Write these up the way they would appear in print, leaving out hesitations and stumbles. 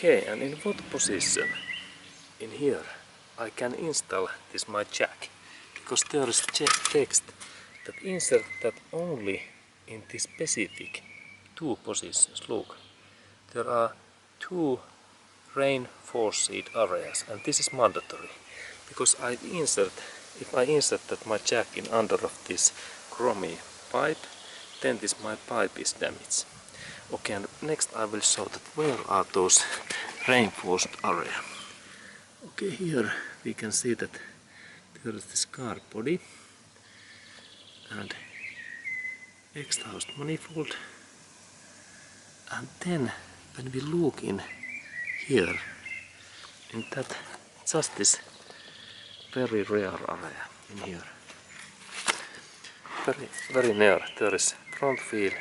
Okay, and in what position in here I can install this my jack? Because there is text that insert that only in this specific two positions. Look, there are two reinforced areas, and this is mandatory because if I insert that my jack in under of this chromy pipe, then this my pipe is damaged. Okay, and next I will show that where are those reinforced area. Okay, here we can see that there is this car body and exhaust manifold, and then when we look in here in that just this very rare area in here, very near, there is front wheel,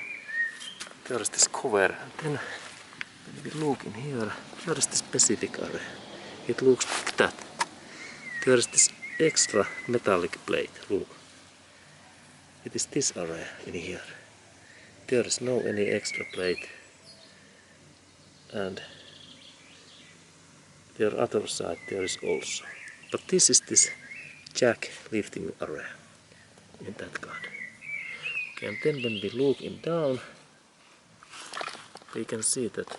there is this cover, and then when we look in here, there is this specific area. It looks like that. There is this extra metallic plate, look. It is this area in here. There is no any extra plate, and the other side there is also. But this is this jack lifting area in that kind. Okay, and then when we look in down, we can see that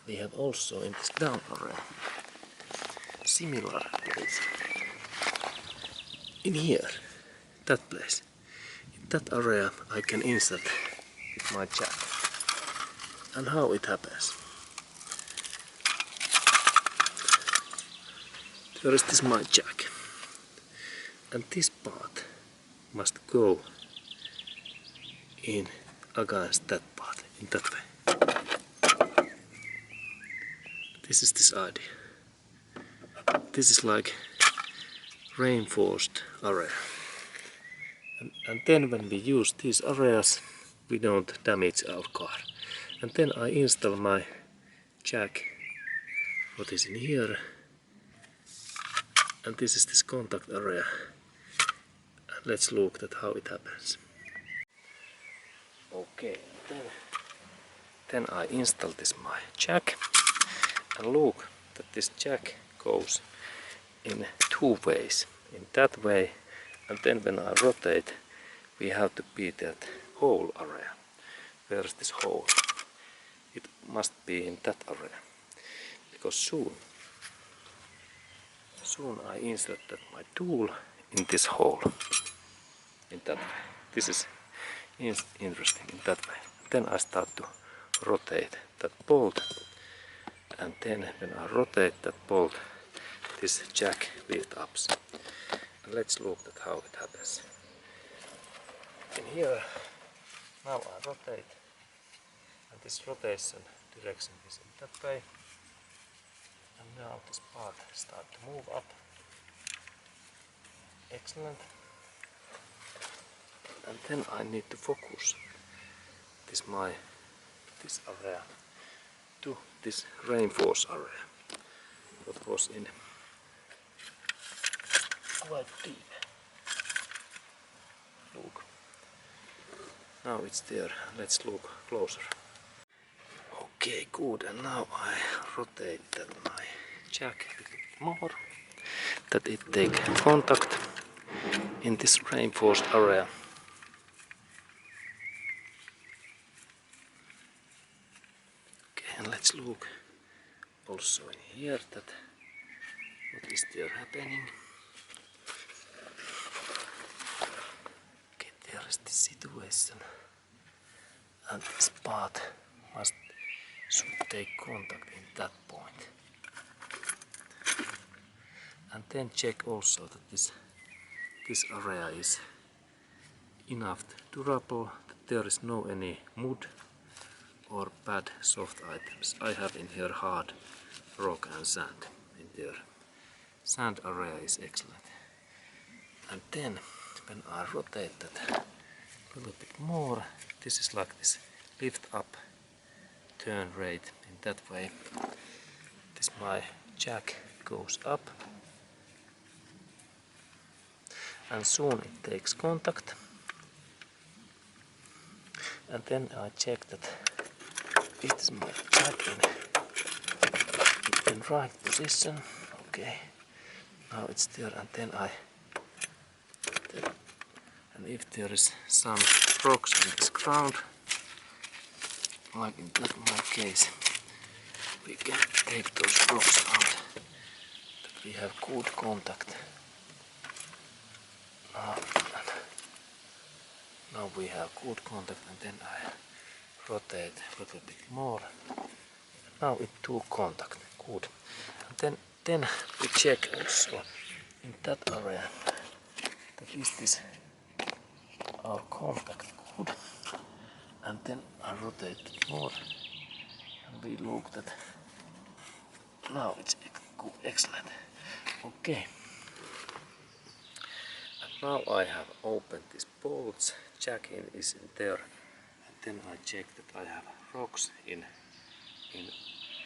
we have also in this down area similar place. In here, that place, in that area I can insert my jack. And how it happens? There is this my jack, and this part must go in against that part, in that way. This is this idea. This is like reinforced area. And then when we use these areas, we don't damage our car. And then I install my jack, what is in here. And this is this contact area. And let's look at how it happens. Okay, then I install this my jack. And look that this jack goes in two ways. In that way, and then when I rotate, we have to be that hole area. Where is this hole? It must be in that area. Because soon I insert that my tool in this hole. In that way. This is interesting in that way. Then I start to rotate that bolt. And then when I rotate that bolt, this jack lift up. And let's look at how it happens. In here, now I rotate, and this rotation direction is in that way. And now this part starts to move up. Excellent. And then I need to focus this area to this reinforced area, what was in quite deep. Look. Now it's there. Let's look closer. Okay, good. And now I rotate that my jack a little bit more, that it take contact in this reinforced area. Okay, and let's look also in here that what is there happening. Okay, there is this situation, and this part should take contact in that point. And then check also that this area is enough durable, that there is no any mud or bad soft items. I have in here hard rock and sand in there. Sand area is excellent. And then when I rotate that a little bit more, this is like this lift up turn rate in that way. This my jack goes up, and soon it takes contact. And then I check that it is my jack in in right position. Okay, now it's there, and then and if there is some rocks on this ground, like in that my case, we can take those rocks out, that we have good contact. Now we have good contact, and then I rotate a little bit more. Now it took contact, good. And then we check also in that area that is this our contact good. And then I rotate it more, and we look that now it's excellent. Okay. And now I have opened these bolts, jack in is in there, and then I check that I have rocks in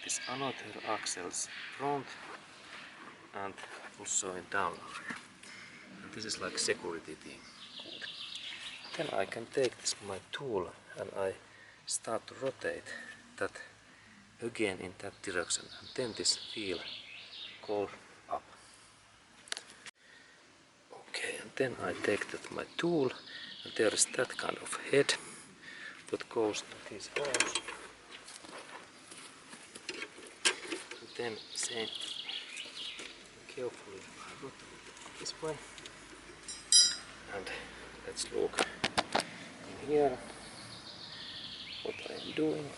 this another axle's front and also in down area. And this is like security thing. Good. Then I can take this my tool and I start to rotate that again in that direction, and then this wheel goes up. Okay, and then I take that my tool, and there is that kind of head that goes to these holes. And then same carefully I rotate this way, and let's look in here what I am doing.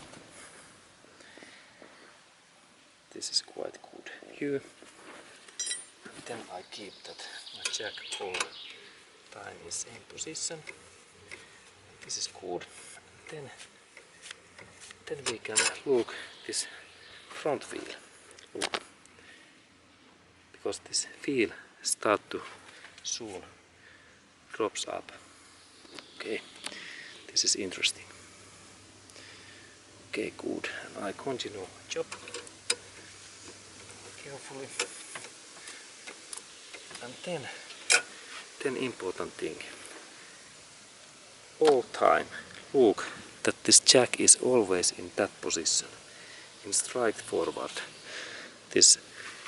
This is quite good view. And then I keep that my jack all time in same position. This is good. Then we can look this front wheel. Look. Because this wheel start to soon drops up. Okay, this is interesting. Okay, good. And I continue my job carefully. And then important thing. All time look that this jack is always in that position, in straight forward, this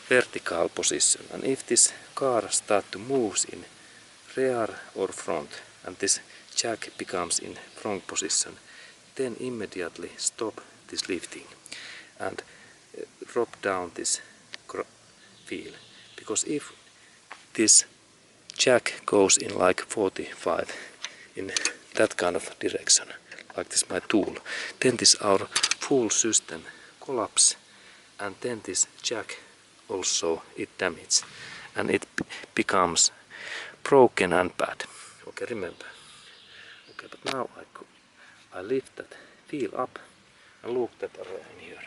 vertical position. And if this car start to move in rear or front, and this jack becomes in front position, then immediately stop this lifting and drop down this wheel. Because if this jack goes in like 45 in that kind of direction, like this my tool, then this our full system collapse, and then this jack also it damaged and it becomes broken and bad. Okay, remember. Okay, but now I lift that wheel up and look that area in here.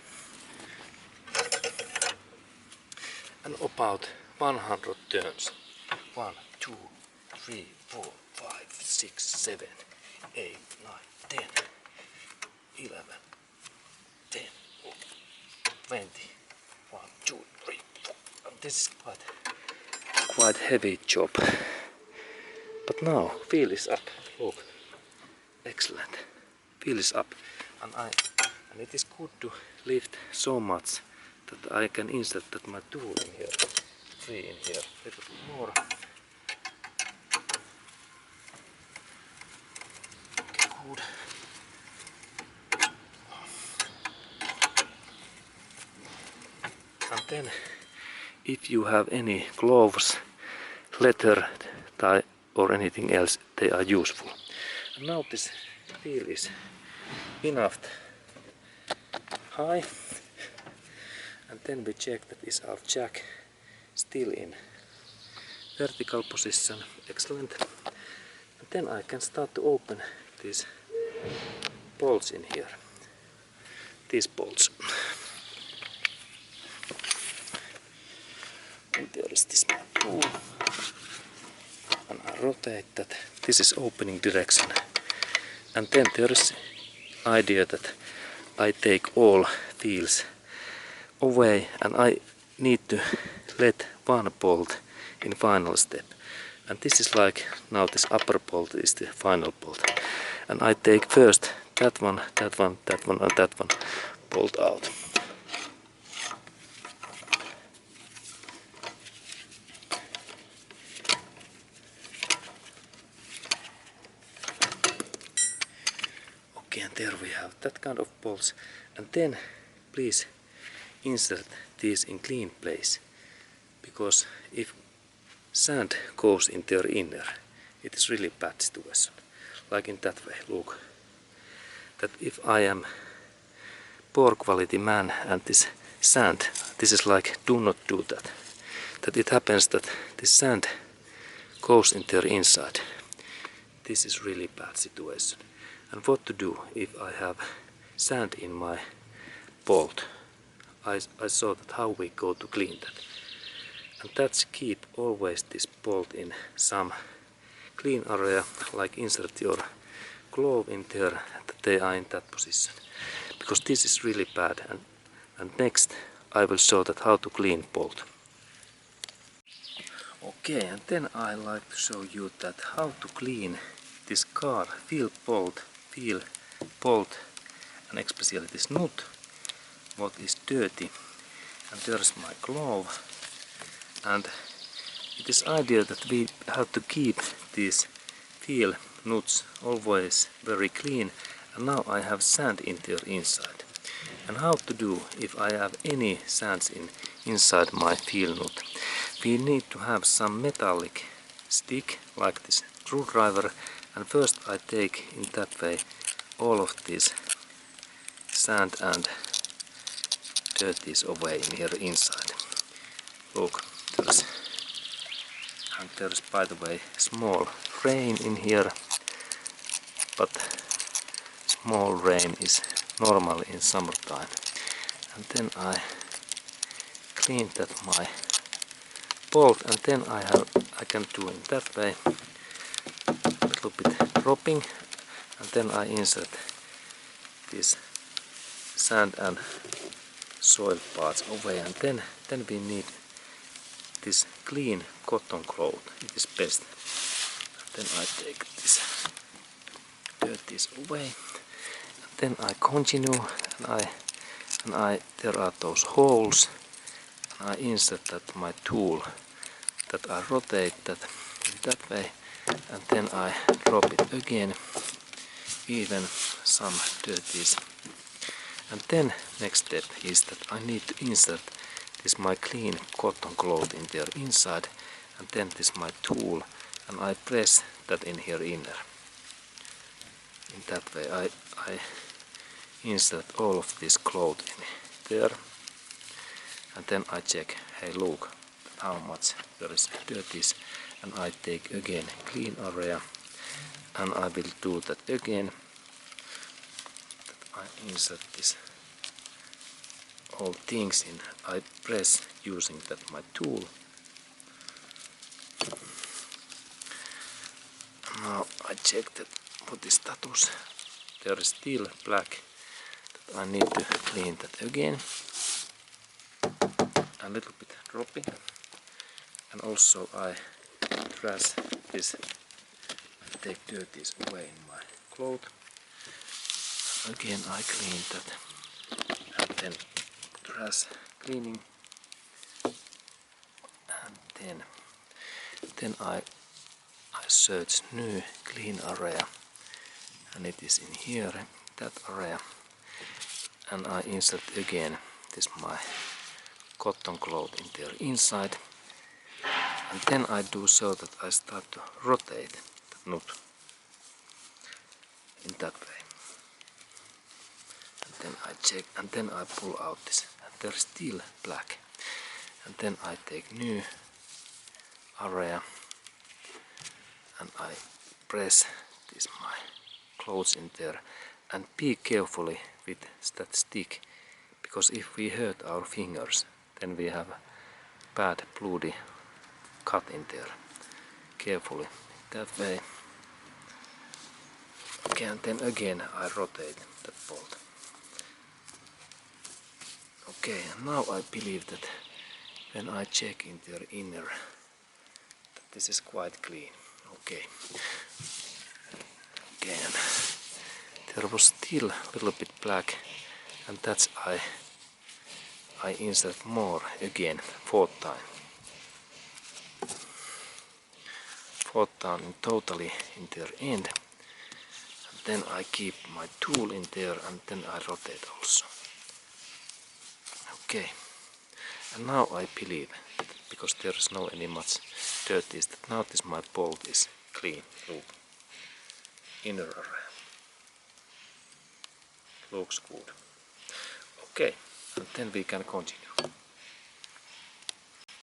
And about 100 turns. 1, 2, 3, 4, 5, 6, 7, 8, 9, 10, 11, 10, 20, 1, 2, 3, 4. And this is quite heavy job. But now wheel is up. Look, excellent. Wheel is up, and it is good to lift so much that I can insert that my tool in here, free in here, a little bit more. Okay, good. And then, if you have any gloves, leather, tie, or anything else, they are useful. And now this wheel is enough high. And then we check that is our jack still in vertical position. Excellent. And then I can start to open these bolts in here. These bolts. And there is this tool. And I rotate that. This is opening direction. And then there is idea that I take all wheels away, and I need to let one bolt in final step. And this is like now this upper bolt is the final bolt. And I take first that one, that one, that one, and that one bolt out. there we have that kind of bolts. And then please insert these in clean place, because if sand goes in their inner, it is really bad situation. Like in that way, look. That if I am poor quality man and this sand, this is like, do not do that. That it happens that this sand goes in their inside. This is really bad situation. And what to do if I have sand in my bolt? I saw that how we go to clean that. And that's keep always this bolt in some clean area, like insert your glove in there, that they are in that position. Because this is really bad. And next I will show that how to clean bolt. Okay, and then I like to show you that how to clean this car wheel bolt, and especially this nut, what is dirty. And there's my glove. And it is idea that we have to keep these wheel nuts always very clean. And now I have sand in their inside. And how to do if I have any sands inside my wheel nut? We need to have some metallic stick like this screwdriver, and first I take in that way all of this sand and dirt is away in here inside. Look, there's by the way small rain in here, but small rain is normal in summertime. And then I clean that my bolt, and then I can do in that way, a little bit dropping, and then I insert this sand and soil parts away, and then we need this clean cotton cloth. It is best. And then I take this dirt away, and then I continue, and there are those holes, and I insert that my tool, that I rotate that in that way, and then I drop it again, even some dirt is. And then next step is that I need to insert this my clean cotton cloth in there inside, and then this my tool, and I press that in here inner. In that way I insert all of this cloth in there, and then I check, hey look, how much there is dirt is, and I take again clean area, and I will do that again. I insert this all things in, I press using that my tool. Now I check that what is status. There is still black, that I need to clean that again. A little bit dropping, and also I trash this, I take dirt away in my cloth. Again I clean that, and then trash cleaning, and then I search new clean area, and it is in here, that area, and I insert again this my cotton cloth in there inside, and then I do so that I start to rotate the nut in that way, and then I check, and then I pull out this, and there's still black, and then I take new area, and I press this my clothes in there, and be carefully with that stick, because if we hurt our fingers, then we have a bad bloody cut in there. Carefully, that way. Okay, and then again I rotate that bolt. Okay, and now I believe that when I check in their inner, that this is quite clean. Okay. Again, there was still a little bit black, and that's I insert more again, fourth time. Fourth time totally in their end. And then I keep my tool in there and then I rotate also. Okay, and now I believe that because there is no any much dirt, is that now this my bolt is clean. Look, inner looks good. Okay, and then we can continue.